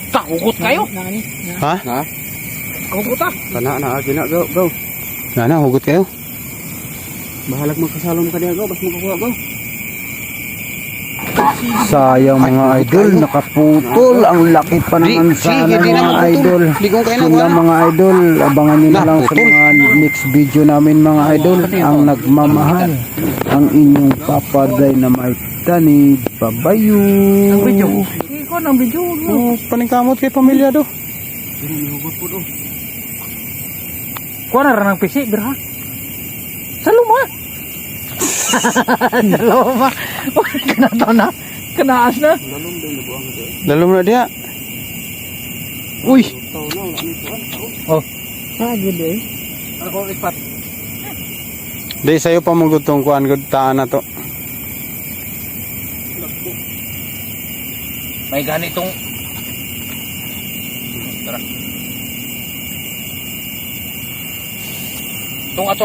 Kahugot kayo. Ha? Ha? Kahugot ah. Kana gina go. Na, hugot kayo. Bahalag magkasalom ka diha go, bas mo kukuha go. Sayang mga idol, nakaputol. Ang laki pa naman sana hindi na mga maputol. idol. Di kong kaya Yun lang mga idol, abangan nyo na lang sa Naputol. mga next video namin mga idol. Ang nagmamahal, ang inyong papaday na may tanid, pabayo. Ang video. Ikaw ang video. Oh, paningkamot kay pamilya do. Kuha na rin ng pisi, birha. Sa luma. Sa luma. Kanataw na. Kanaas na. Lalong na dia. Uy, Oh. Ah, ganda eh. Ako ipat. di sayo pa magutong kuan gud taan na to. May ganitong. Tara. Itong ato